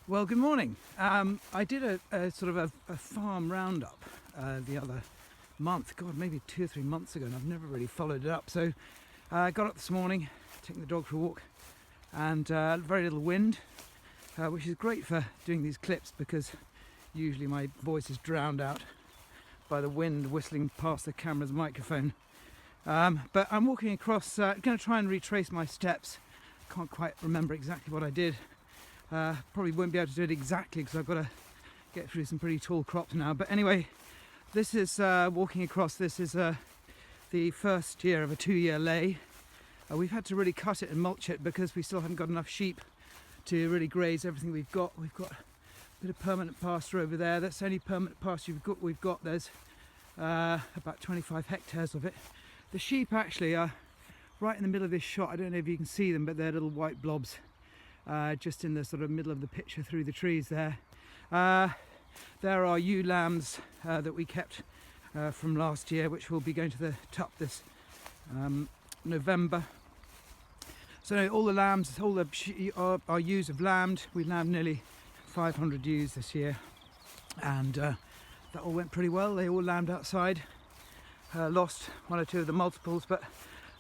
Well, good morning. I did a sort of a farm roundup the other month, God, maybe 2 or 3 months ago, and I've never really followed it up. So I got up this morning, taking the dog for a walk, and very little wind, which is great for doing these clips because usually my voice is drowned out by the wind whistling past the camera's microphone. But I'm walking across, going to try and retrace my steps. Can't quite remember exactly what I did. Probably won't be able to do it exactly because I've got to get through some pretty tall crops now. But anyway, this is walking across. This is the first year of a 2-year lay. We've had to really cut it and mulch it because we still haven't got enough sheep to really graze everything we've got. We've got a bit of permanent pasture over there. That's the only permanent pasture we've got. There's about 25 hectares of it. The sheep actually are right in the middle of this shot. I don't know if you can see them, but they're little white blobs. Just in the sort of middle of the picture through the trees there. There are ewe lambs that we kept from last year, which will be going to the tup this November. So no, all the lambs, all the our ewes have lambed. We lambed nearly 500 ewes this year, and that all went pretty well. They all lambed outside. Lost 1 or 2 of the multiples, but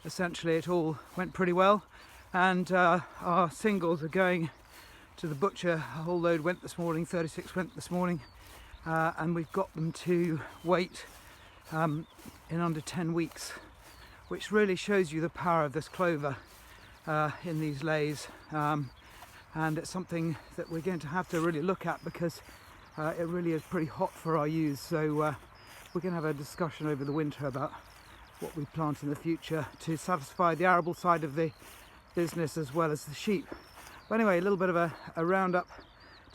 essentially it all went pretty well. And our singles are going to the butcher. A whole load went this morning, 36 went this morning, and we've got them to weight in under 10 weeks, which really shows you the power of this clover in these lays. And it's something that we're going to have to really look at because it really is pretty hot for our ewes. So we're going to have a discussion over the winter about what we plant in the future to satisfy the arable side of the business as well as the sheep. But anyway, a little bit of a roundup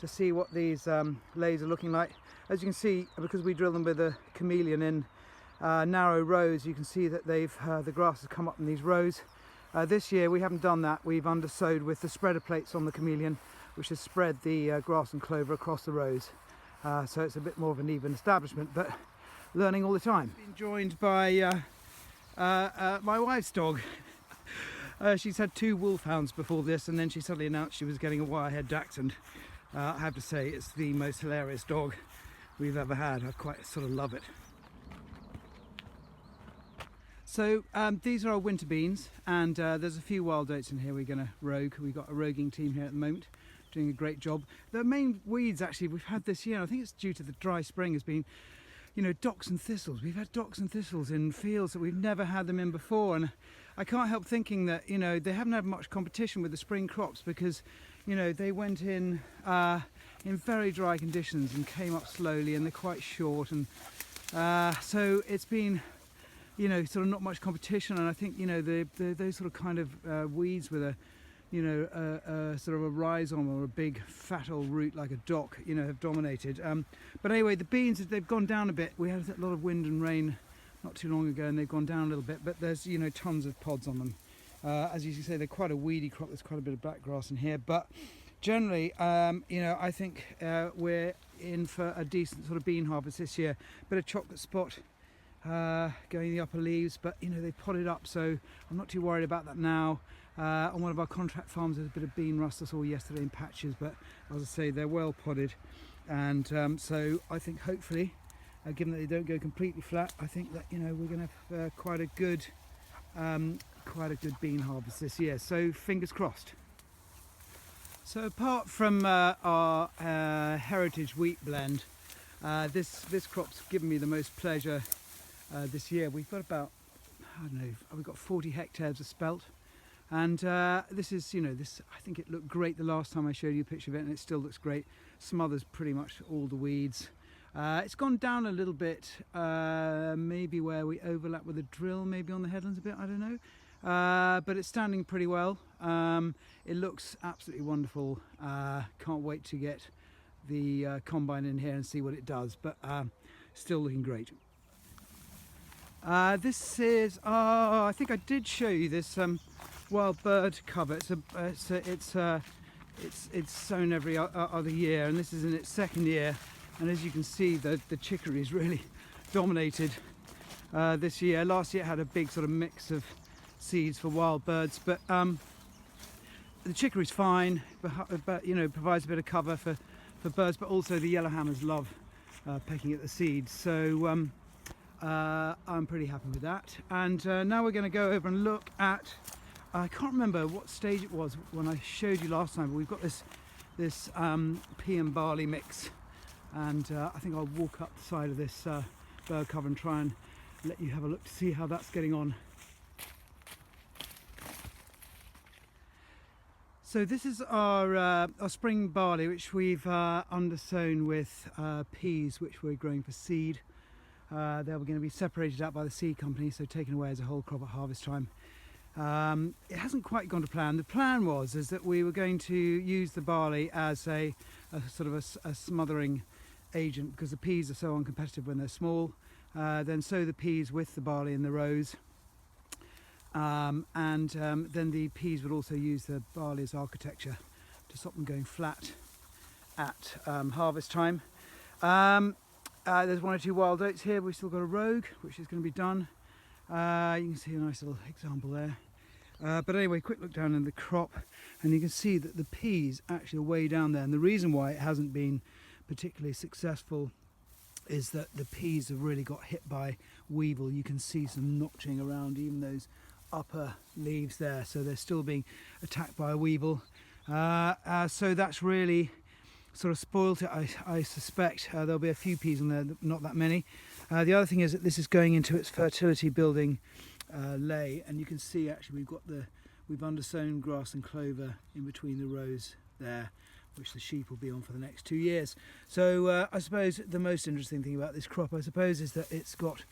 to see what these lays are looking like. As you can see, because we drill them with a chameleon in narrow rows, you can see that they've the grass has come up in these rows. This year we haven't done that. We've undersowed with the spreader plates on the chameleon, which has spread the grass and clover across the rows. So it's a bit more of an even establishment, but learning all the time. Been joined by my wife's dog. She's had 2 wolfhounds before this, and then she suddenly announced she was getting a wirehead dachshund. I have to say, it's the most hilarious dog we've ever had. I quite sort of love it. So these are our winter beans, and there's a few wild oats in here we're going to rogue. We've got a roguing team here at the moment doing a great job. The main weeds actually we've had this year, I think it's due to the dry spring, has been, you know, docks and thistles. We've had docks and thistles in fields that we've never had them in before, and I can't help thinking that, you know, they haven't had much competition with the spring crops because, you know, they went in very dry conditions and came up slowly, and they're quite short, and so it's been, you know, sort of not much competition. And I think, you know, those sort of kind of weeds with a, you know, sort of a rhizome or a big fat old root like a dock, you know, have dominated. But anyway, the beans, they've gone down a bit. We had a lot of wind and rain not too long ago, and they've gone down a little bit, but there's, you know, tons of pods on them. As you can say, they're quite a weedy crop. There's quite a bit of black grass in here, but generally, you know, I think we're in for a decent sort of bean harvest this year. Bit of chocolate spot going in the upper leaves, but you know, they potted up, so I'm not too worried about that now. On one of our contract farms there's a bit of bean rust I saw yesterday in patches, but as I say, they're well potted, and so I think hopefully, given that they don't go completely flat, I think that, you know, we're going to have quite a good bean harvest this year, so fingers crossed. So apart from our heritage wheat blend, this crop's given me the most pleasure this year. We've got about, I don't know, we've got 40 hectares of spelt, and this is, you know, this, I think it looked great the last time I showed you a picture of it, and it still looks great. Smothers pretty much all the weeds. It's gone down a little bit, maybe where we overlap with the drill, maybe on the headlands a bit, I don't know, but it's standing pretty well. It looks absolutely wonderful. Can't wait to get the combine in here and see what it does, but still looking great. This is, I think I did show you this wild bird cover. It's sown every other year, and this is in its 2nd year. And as you can see, the chicory's really dominated this year. Last year it had a big sort of mix of seeds for wild birds, but the chicory's fine, but you know, provides a bit of cover for birds, but also the yellowhammers love pecking at the seeds. So I'm pretty happy with that. And now we're going to go over and look at, I can't remember what stage it was when I showed you last time, but we've got this pea and barley mix, and I think I'll walk up the side of this bird cover and try and let you have a look to see how that's getting on. So this is our spring barley, which we've undersown with peas, which we're growing for seed. They were going to be separated out by the seed company, so taken away as a whole crop at harvest time. It hasn't quite gone to plan. The plan was that we were going to use the barley as a sort of a smothering agent, because the peas are so uncompetitive when they're small. Then sow the peas with the barley in the rows. Then the peas would also use the barley as architecture to stop them going flat at harvest time. There's one or two wild oats here. We've still got a rogue, which is going to be done. You can see a nice little example there. But anyway, quick look down in the crop, and you can see that the peas actually are way down there. And the reason why it hasn't been particularly successful is that the peas have really got hit by weevil. You can see some notching around even those upper leaves there, so they're still being attacked by a weevil. So that's really sort of spoilt it, I suspect. There'll be a few peas on there, not that many. The other thing is that this is going into its fertility building lay, and you can see actually we've undersown grass and clover in between the rows there, which the sheep will be on for the next 2 years. So I suppose the most interesting thing about this crop, I suppose, is that it's got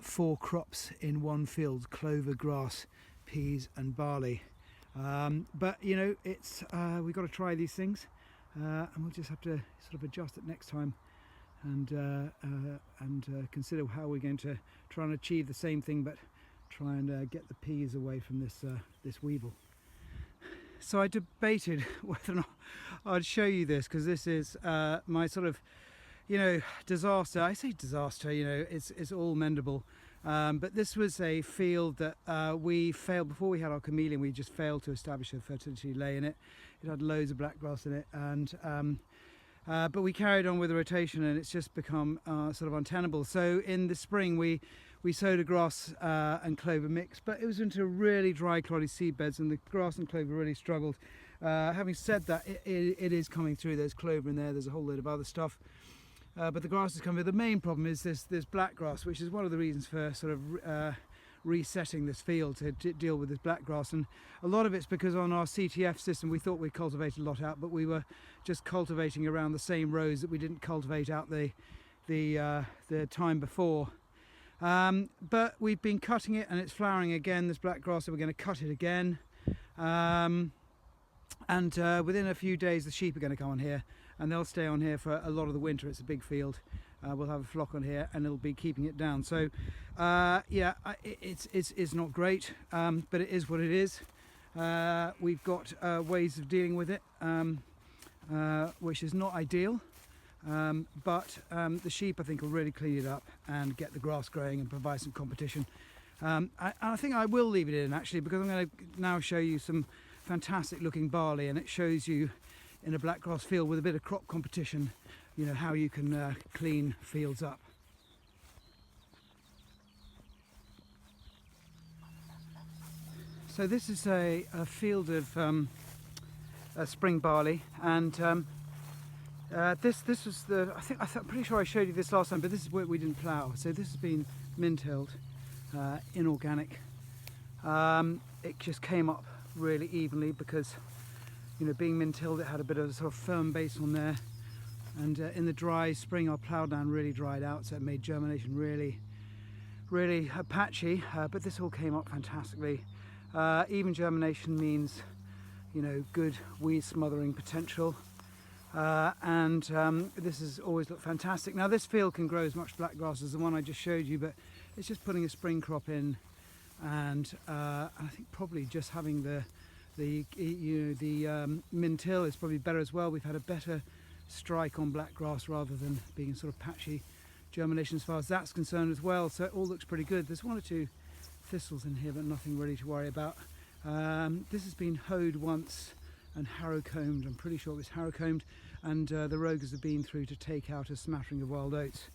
4 crops in one field: clover, grass, peas and barley. But you know, it's we've got to try these things, and we'll just have to sort of adjust it next time, and consider how we're going to try and achieve the same thing, but try and get the peas away from this weevil. So I debated whether or not I'd show you this, because this is my sort of, you know, disaster. I say disaster, you know, it's all mendable. But this was a field that we failed before we had our chameleon. We just failed to establish a fertility lay in it. It had loads of black grass in it, and but we carried on with the rotation, and it's just become sort of untenable. So in the spring we sowed a grass and clover mix, but it was into really dry, cloddy seed beds, and the grass and clover really struggled. Having said that, it is coming through. There's clover in there, there's a whole load of other stuff. But the grass is coming. The main problem is this black grass, which is one of the reasons for sort of resetting this field to deal with this black grass. And a lot of it's because on our CTF system we thought we cultivated a lot out, but we were just cultivating around the same rows that we didn't cultivate out the time before. But we've been cutting it, and it's flowering again, this black grass, so we're going to cut it again. And within a few days the sheep are going to come on here, and they'll stay on here for a lot of the winter. It's a big field. We'll have a flock on here, and it'll be keeping it down. So yeah, it's not great, but it is what it is. We've got ways of dealing with it, which is not ideal, but the sheep, I think, will really clean it up and get the grass growing and provide some competition. I think I will leave it in, actually, because I'm going to now show you some fantastic looking barley, and it shows you in a black grass field with a bit of crop competition, you know, how you can clean fields up. So this is a field of spring barley, and this was the, I'm pretty sure I showed you this last time, but this is where we didn't plough. So this has been min-tilled, inorganic. It just came up really evenly because, you know, being min-tilled, it had a bit of a sort of firm base on there, and in the dry spring our plough land really dried out, so it made germination really patchy, but this all came up fantastically. Even germination means, you know, good weed smothering potential, and this has always looked fantastic. Now this field can grow as much black grass as the one I just showed you, but it's just putting a spring crop in, and I think probably just having the min-till is probably better as well. We've had a better strike on black grass rather than being sort of patchy germination as far as that's concerned as well. So it all looks pretty good. There's one or two thistles in here, but nothing really to worry about. This has been hoed once and harrow combed. I'm pretty sure it was harrow combed, and the rogers have been through to take out a smattering of wild oats.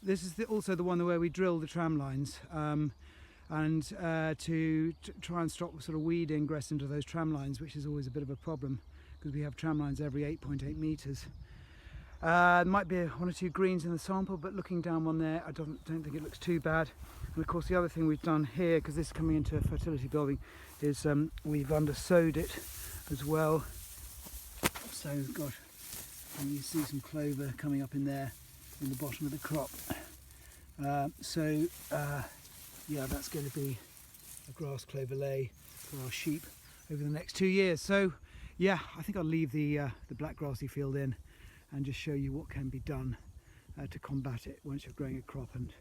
This is also the one where we drill the tram lines, and to try and stop sort of weed ingress into those tram lines, which is always a bit of a problem because we have tram lines every 8.8 metres. There might be one or two greens in the sample, but looking down one there, I don't think it looks too bad. And of course the other thing we've done here, because this is coming into a fertility building, is we've undersowed it as well. So gosh, and you see some clover coming up in there in the bottom of the crop. Yeah, that's going to be a grass clover lay for our sheep over the next 2 years. So yeah, I think I'll leave the black grassy field in and just show you what can be done to combat it once you're growing a crop and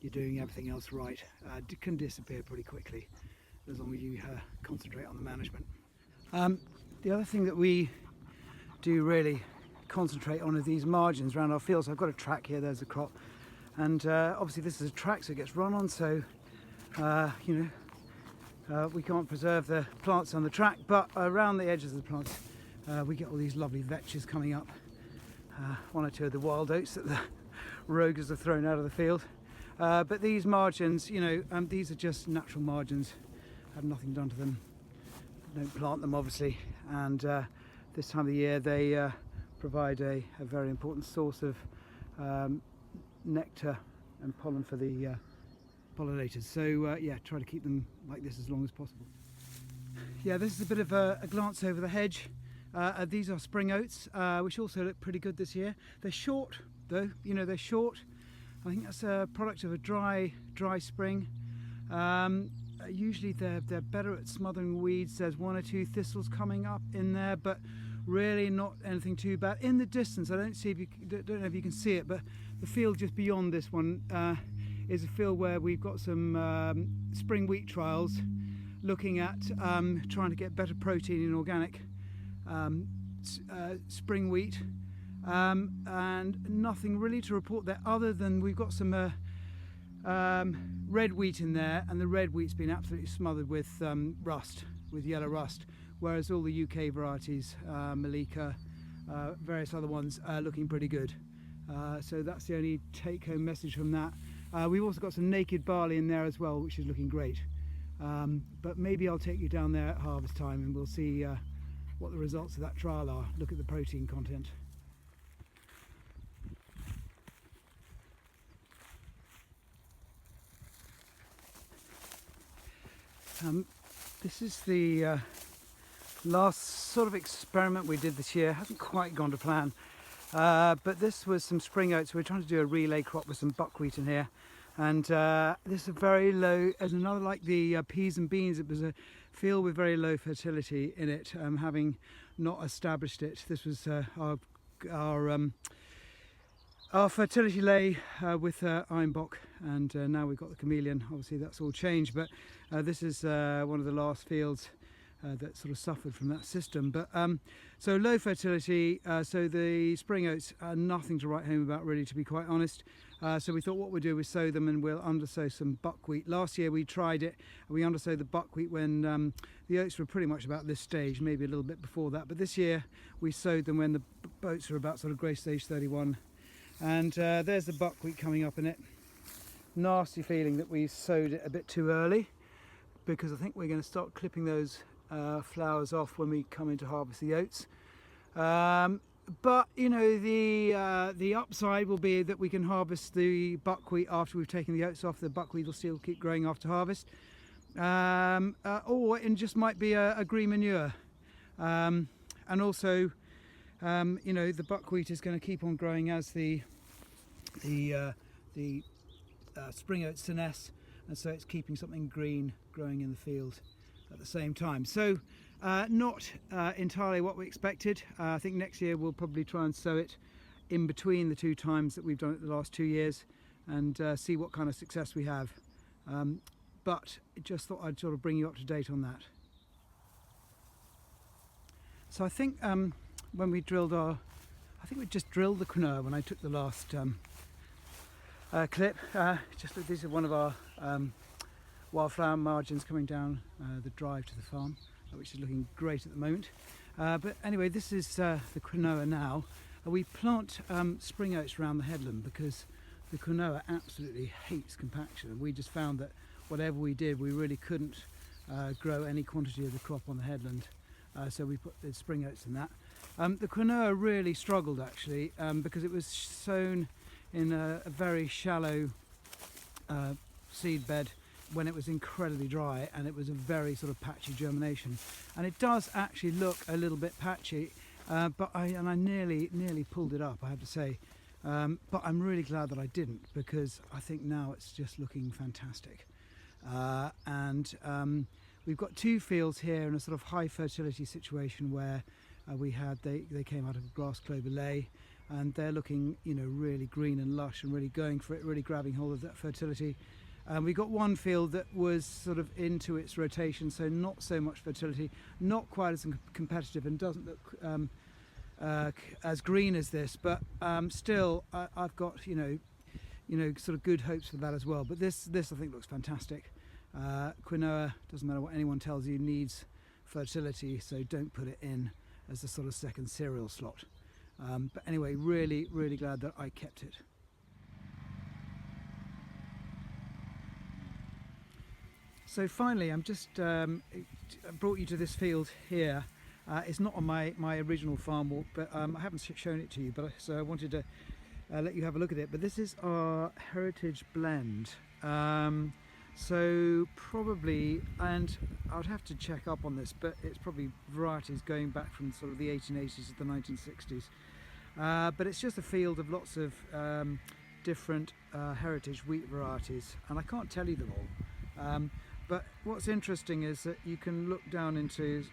you're doing everything else right. It can disappear pretty quickly as long as you concentrate on the management. The other thing that we do really concentrate on are these margins around our fields. So I've got a track here, there's a crop, and obviously this is a track, so it gets run on, so we can't preserve the plants on the track, but around the edges of the plants we get all these lovely vetches coming up. One or two of the wild oats that the rogers have thrown out of the field. But these margins, these are just natural margins, have nothing done to them. Don't plant them obviously, and this time of the year they provide a very important source of nectar and pollen for the pollinators. So yeah, try to keep them like this as long as possible. Yeah, this is a bit of a glance over the hedge. These are spring oats, which also look pretty good this year. They're short though, they're short. I think that's a product of a dry spring. Usually they're better at smothering weeds. There's one or two thistles coming up in there, but really not anything too bad. In the distance, I don't know if you can see it, but the field just beyond this one is a field where we've got some spring wheat trials looking at trying to get better protein in organic spring wheat, and nothing really to report there other than we've got some red wheat in there, and the red wheat's been absolutely smothered with rust, with yellow rust, whereas all the UK varieties, Malika, various other ones, are looking pretty good. So that's the only take-home message from that. We've also got some naked barley in there as well, which is looking great. But maybe I'll take you down there at harvest time and we'll see what the results of that trial are. Look at the protein content. This is the last sort of experiment we did this year. Hasn't quite gone to plan, but this was some spring oats. We're trying to do a relay crop with some buckwheat in here, and this is a very low, as another like the peas and beans, it was a field with very low fertility in it, having not established it. This was our fertility lay with Einbok, and now we've got the chameleon. Obviously that's all changed, but this is one of the last fields that sort of suffered from that system. But so low fertility, so the spring oats are nothing to write home about really, to be quite honest. So we thought what we'll do is sow them, and we'll undersow some buckwheat. Last year we tried it, and we undersowed the buckwheat when the oats were pretty much about this stage, maybe a little bit before that. But this year we sowed them when the oats were about sort of growth stage 31. And there's the buckwheat coming up in it. Nasty feeling that we sowed it a bit too early, because I think we're going to start clipping those flowers off when we come in to harvest the oats. But the upside will be that we can harvest the buckwheat after we've taken the oats off. The buckwheat will still keep growing after harvest, or it just might be a green manure. And also the buckwheat is going to keep on growing as the spring oats senesce, and so it's keeping something green growing in the field at the same time. So not entirely what we expected. I think next year we'll probably try and sow it in between the two times that we've done it the last 2 years, and see what kind of success we have. But just thought I'd sort of bring you up to date on that. So I think when we drilled I think we just drilled the quinoa when I took the last clip. Just look, this is one of our wildflower margins coming down the drive to the farm, which is looking great at the moment. But anyway, this is the quinoa now. We plant spring oats around the headland because the quinoa absolutely hates compaction, and we just found that whatever we did, we really couldn't grow any quantity of the crop on the headland, so we put the spring oats in that. The quinoa really struggled actually because it was sown in a very shallow seed bed when it was incredibly dry, and it was a very sort of patchy germination, and it does actually look a little bit patchy, but I nearly pulled it up, I have to say. But I'm really glad that I didn't, because I think now it's just looking fantastic. We've got two fields here in a sort of high fertility situation where they came out of grass clover ley, and they're looking, you know, really green and lush and really going for it, really grabbing hold of that fertility. We got one field that was sort of into its rotation, so not so much fertility, not quite as competitive, and doesn't look as green as this, but still I've got you know sort of good hopes for that as well. But this I think looks fantastic. Quinoa, doesn't matter what anyone tells you, needs fertility, so don't put it in as a sort of second cereal slot. But anyway, really glad that I kept it. So finally, I'm just brought you to this field here. It's not on my original farm walk, but I haven't shown it to you, so I wanted to let you have a look at it. But this is our heritage blend. So probably, and I would have to check up on this, but it's probably varieties going back from sort of the 1880s to the 1960s. But it's just a field of lots of different heritage wheat varieties, and I can't tell you them all. But what's interesting is that you can look down into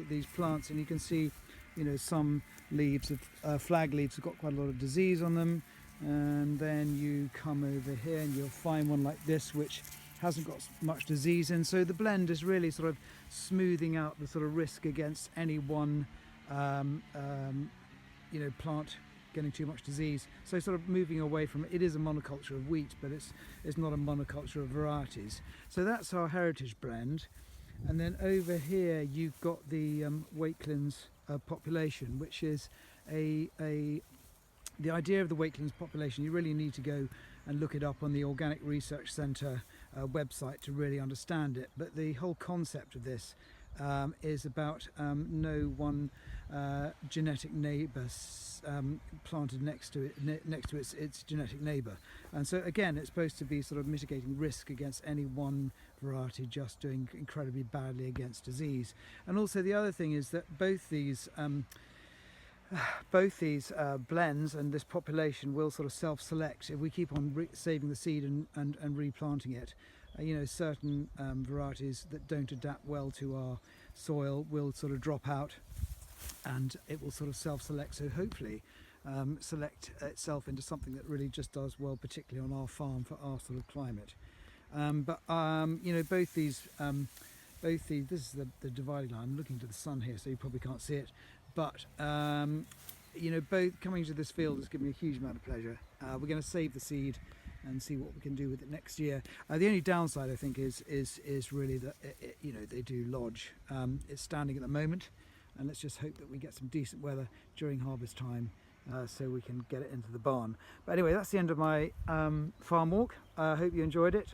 these plants, and you can see, you know, some leaves of flag leaves have got quite a lot of disease on them, and then you come over here and you'll find one like this which hasn't got much disease in. So the blend is really sort of smoothing out the sort of risk against any one you know, plant getting too much disease. So sort of moving away from it is a monoculture of wheat, but it's not a monoculture of varieties. So that's our heritage blend. And then over here you've got the Wakelands population, which is the idea of the Wakelands population. You really need to go and look it up on the Organic Research Centre website to really understand it. But the whole concept of this is about no one genetic neighbour planted next to its genetic neighbour, and so again it's supposed to be sort of mitigating risk against any one variety just doing incredibly badly against disease. And also the other thing is that both these blends and this population will sort of self-select if we keep on saving the seed and replanting it. You know, certain varieties that don't adapt well to our soil will sort of drop out, and it will sort of self-select, so hopefully select itself into something that really just does well, particularly on our farm for our sort of climate. You know, both these, this is the dividing line. I'm looking to the sun here, so you probably can't see it, but you know, both coming to this field has given me a huge amount of pleasure. We're going to save the seed and see what we can do with it next year. The only downside I think is really that you know, they do lodge. It's standing at the moment, and let's just hope that we get some decent weather during harvest time so we can get it into the barn. But anyway, that's the end of my farm walk. I hope you enjoyed it.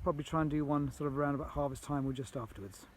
Probably try and do one sort of around about harvest time or just afterwards.